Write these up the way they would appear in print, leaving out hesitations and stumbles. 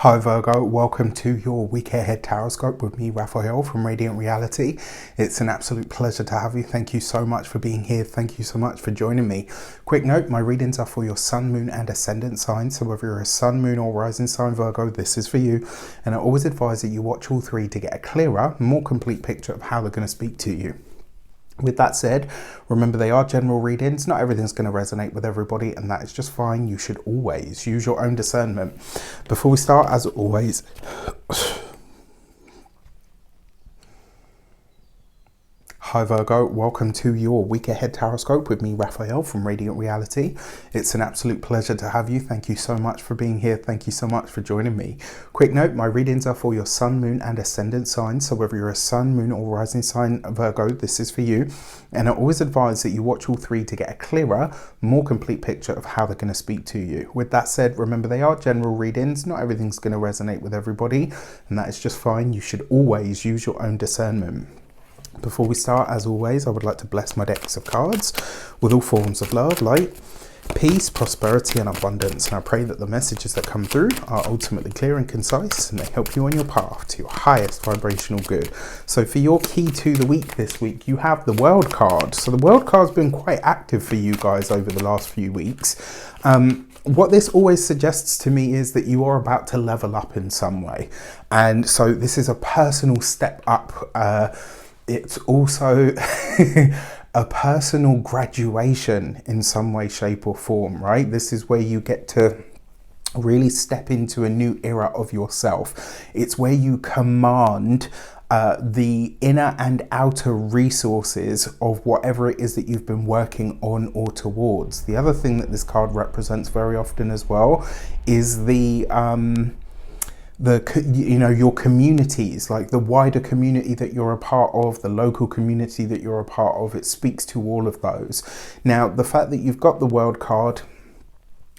Hi Virgo, welcome to your week ahead tarot with me, Raphael from Reydiant Reality. It's an absolute pleasure to have you. Thank you so much for being here. Thank you so much for joining me. Quick note, my readings are for your sun, moon and ascendant sign. So whether you're a sun, moon or rising sign Virgo, this is for you. And I always advise that you watch all three to get a clearer, more complete picture of how they're going to speak to you. With that said, remember they are general readings. Not everything's going to resonate with everybody, and that is just fine. You should always use your own discernment. Before we start, as always, hi Virgo, welcome to your week ahead tarot with me, Raphael from Radiant Reality. It's an absolute pleasure to have you. Thank you so much for being here. Thank you so much for joining me. Quick note, my readings are for your sun, moon and ascendant signs. So whether you're a sun, moon or rising sign Virgo, this is for you. And I always advise that you watch all three to get a clearer, more complete picture of how they're going to speak to you. With that said, remember they are general readings. Not everything's going to resonate with everybody, and that is just fine. You should always use your own discernment. Before we start, as always, I would like to bless my decks of cards with all forms of love, light, peace, prosperity and abundance. And I pray that the messages that come through are ultimately clear and concise, and they help you on your path to your highest vibrational good. So for your key to the week this week, you have the World card. So the World card's been quite active for you guys over the last few weeks. What this always suggests to me is that you are about to level up in some way. And so this is a personal step up. It's also a personal graduation in some way, shape or form, right? This is where you get to really step into a new era of yourself. It's where you command the inner and outer resources of whatever it is that you've been working on or towards. The other thing that this card represents very often as well is your communities, like the wider community that you're a part of, the local community that you're a part of. It speaks to all of those. Now, the fact that you've got the World card,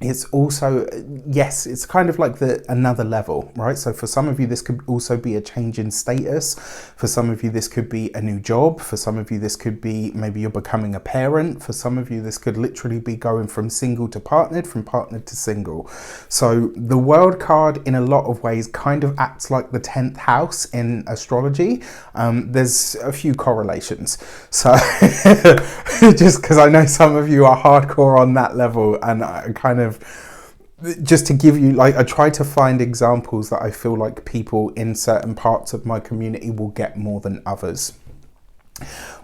it's also, yes, it's kind of like another level, right? So for some of you, this could also be a change in status. For some of you, this could be a new job. For some of you, this could be maybe you're becoming a parent. For some of you, this could literally be going from single to partnered, from partnered to single. So the World card in a lot of ways kind of acts like the 10th house in astrology. There's a few correlations. So just because I know some of you are hardcore on that level, and I kind of, just to give you, like, I try to find examples that I feel like people in certain parts of my community will get more than others.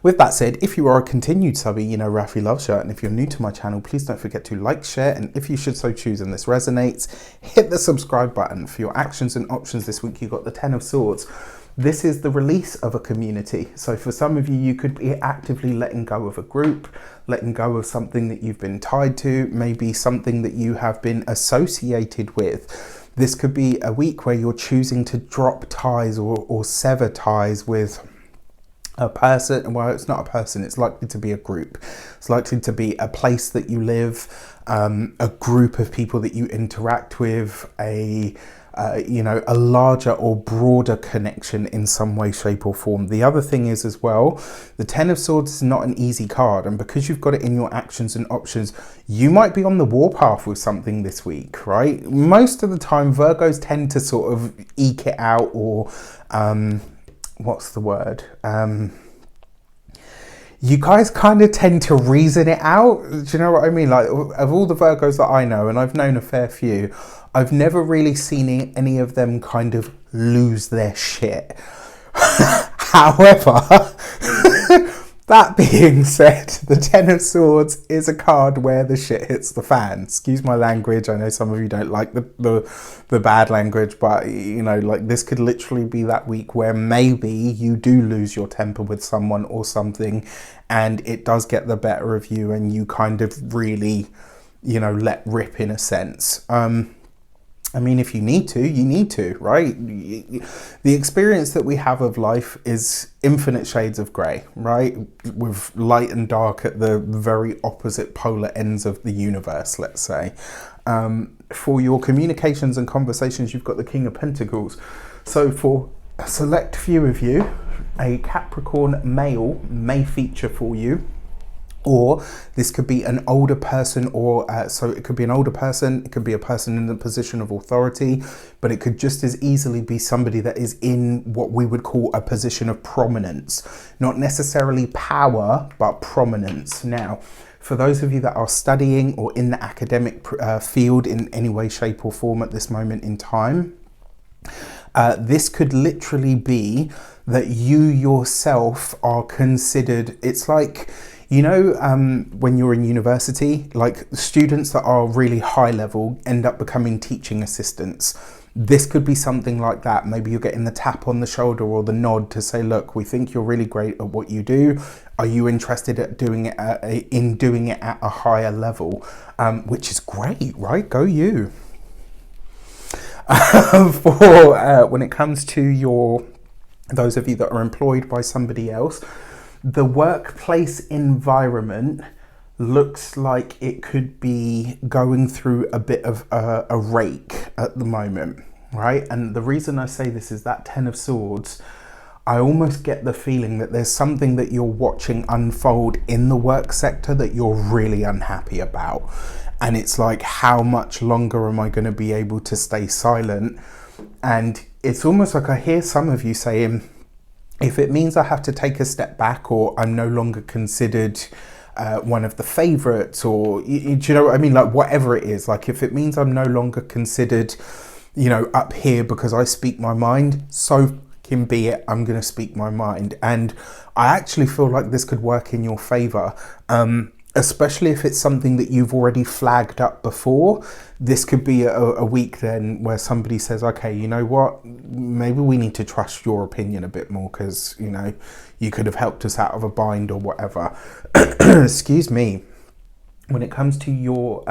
With that said, if you are a continued subby, you know Rafi loves you, and if you're new to my channel, please don't forget to like, share, and if you should so choose and this resonates, hit the subscribe button. For your actions and options this week, you've got the 10 of Swords. This is the release of a community. So for some of you, you could be actively letting go of a group, letting go of something that you've been tied to, maybe something that you have been associated with. This could be a week where you're choosing to drop ties or sever ties with a person. Well, it's not a person, it's likely to be a group. It's likely to be a place that you live, a group of people that you interact with, a larger or broader connection in some way, shape or form. The other thing is as well, the 10 of Swords is not an easy card, and because you've got it in your actions and options, you might be on the warpath with something this week, right? Most of the time, Virgos tend to sort of eke it out, or what's the word? You guys kind of tend to reason it out. Do you know what I mean? Like, of all the Virgos that I know, and I've known a fair few, I've never really seen any of them kind of lose their shit. However, that being said, the 10 of Swords is a card where the shit hits the fan. Excuse my language. I know some of you don't like the bad language, but you know, like, this could literally be that week where maybe you do lose your temper with someone or something, and it does get the better of you, and you kind of really, you know, let rip in a sense. I mean, if you need to, you need to, right? The experience that we have of life is infinite shades of grey, right? With light and dark at the very opposite polar ends of the universe, let's say. For your communications and conversations, you've got the King of Pentacles. So for a select few of you, a Capricorn male may feature for you Or this could be an older person, or so it could be an older person, it could be a person in a position of authority, but it could just as easily be somebody that is in what we would call a position of prominence. Not necessarily power, but prominence. Now, for those of you that are studying or in the academic field in any way, shape or form at this moment in time, this could literally be that you yourself are considered, it's like, you know, when you're in university, like students that are really high level end up becoming teaching assistants. This could be something like that. Maybe you're getting the tap on the shoulder or the nod to say, look, we think you're really great at what you do. Are you interested at doing it at a higher level? Which is great, right? Go you. When it comes to those of you that are employed by somebody else, the workplace environment looks like it could be going through a bit of a rake at the moment, right? And the reason I say this is that Ten of Swords, I almost get the feeling that there's something that you're watching unfold in the work sector that you're really unhappy about. And it's like, how much longer am I going to be able to stay silent? And it's almost like I hear some of you saying, if it means I have to take a step back, or I'm no longer considered one of the favorites, or do you know what I mean? Like whatever it is, like if it means I'm no longer considered, you know, up here because I speak my mind, so can be it. I'm going to speak my mind. And I actually feel like this could work in your favor. Especially if it's something that you've already flagged up before. This could be a week then where somebody says, okay, you know what, maybe we need to trust your opinion a bit more because, you know, you could have helped us out of a bind or whatever. Excuse me. When it comes to your,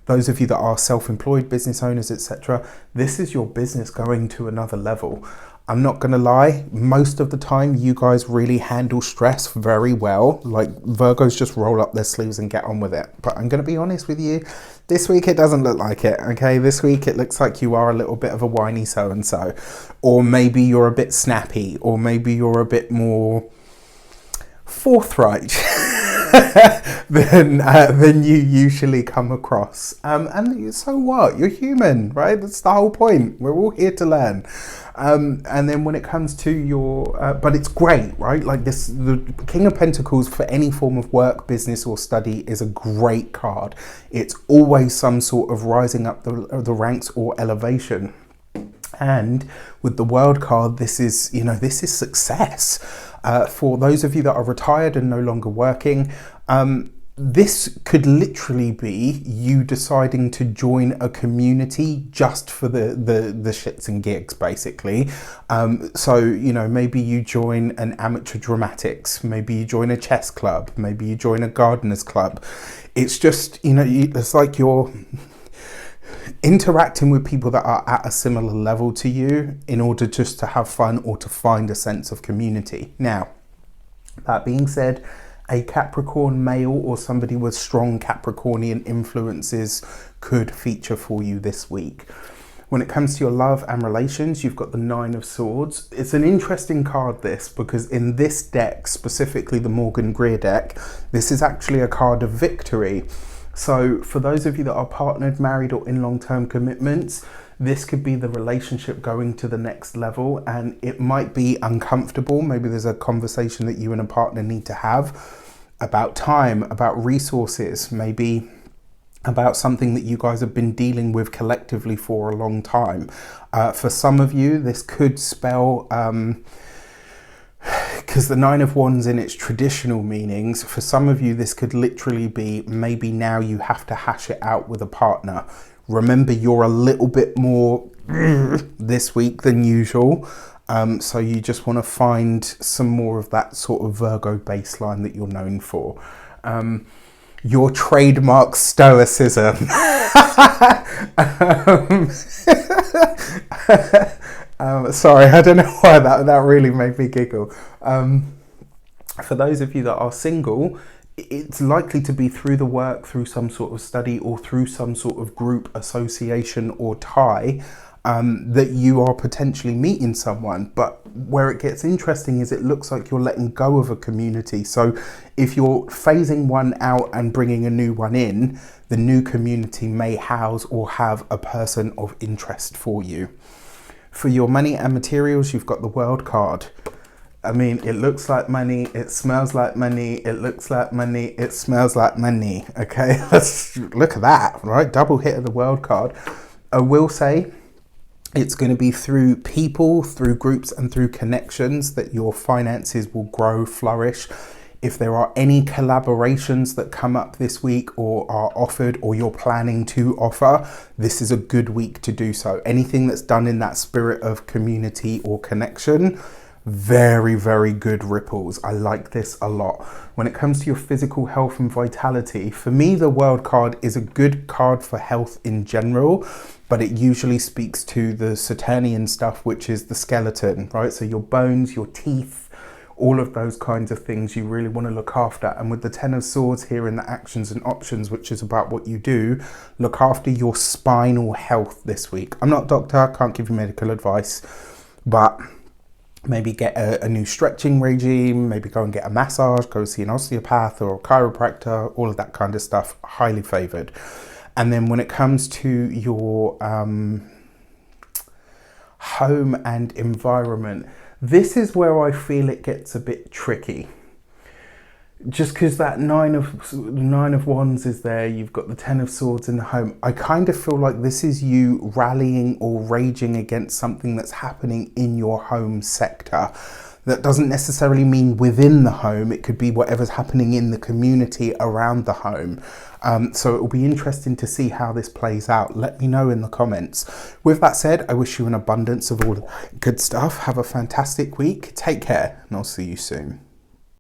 those of you that are self-employed business owners, etc., this is your business going to another level. I'm not going to lie, most of the time you guys really handle stress very well. Like Virgos just roll up their sleeves and get on with it. But I'm going to be honest with you, this week it doesn't look like it, okay? This week it looks like you are a little bit of a whiny so-and-so. Or maybe you're a bit snappy, or maybe you're a bit more forthright than you usually come across. And so what? You're human, right? That's the whole point. We're all here to learn. And then when it comes to your, but it's great, right? Like this, the King of Pentacles for any form of work, business or study is a great card. It's always some sort of rising up the ranks or elevation. And with the World card, this is, you know, this is success. For those of you that are retired and no longer working, this could literally be you deciding to join a community just for the shits and gigs, basically. So, you know, maybe you join an amateur dramatics, maybe you join a chess club, maybe you join a gardeners club. It's just, you know, it's like you're interacting with people that are at a similar level to you in order just to have fun or to find a sense of community. Now, that being said, a Capricorn male or somebody with strong Capricornian influences could feature for you this week. When it comes to your love and relations, you've got the Nine of Swords. It's an interesting card, this, because in this deck, specifically the Morgan Greer deck, this is actually a card of victory. So for those of you that are partnered, married or in long-term commitments, this could be the relationship going to the next level, and it might be uncomfortable. Maybe there's a conversation that you and a partner need to have about time, about resources, maybe about something that you guys have been dealing with collectively for a long time. For some of you, this could spell, because the Nine of Wands in its traditional meanings, for some of you, this could literally be maybe now you have to hash it out with a partner. Remember, you're a little bit more this week than usual. So you just want to find some more of that sort of Virgo baseline that you're known for. Your trademark stoicism. Sorry, I don't know why that really made me giggle. For those of you that are single, it's likely to be through the work, through some sort of study, or through some sort of group association or tie. that you are potentially meeting someone. But where it gets interesting is it looks like you're letting go of a community. So if you're phasing one out and bringing a new one in, the new community may house or have a person of interest for you. For your money and materials, you've got the World card. I mean, it looks like money, it smells like money, it looks like money, it smells like money. Okay, look at that, right? Double hit of the World card. I will say it's going to be through people, through groups and through connections that your finances will grow, flourish. If there are any collaborations that come up this week or are offered or you're planning to offer, this is a good week to do so. Anything that's done in that spirit of community or connection, very, very good ripples. I like this a lot. When it comes to your physical health and vitality, for me, the World card is a good card for health in general, but it usually speaks to the Saturnian stuff, which is the skeleton, right? So your bones, your teeth, all of those kinds of things you really want to look after. And with the Ten of Swords here in the actions and options, which is about what you do, look after your spinal health this week. I'm not a doctor, can't give you medical advice, but maybe get a new stretching regime, maybe go and get a massage, go see an osteopath or a chiropractor, all of that kind of stuff, highly favored. And then when it comes to your home and environment, this is where I feel it gets a bit tricky. Just because that nine of wands is there, you've got the Ten of Swords in the home. I kind of feel like this is you rallying or raging against something that's happening in your home sector. That doesn't necessarily mean within the home. It could be whatever's happening in the community around the home. So it will be interesting to see how this plays out. Let me know in the comments. With that said, I wish you an abundance of all good stuff. Have a fantastic week. Take care, and I'll see you soon.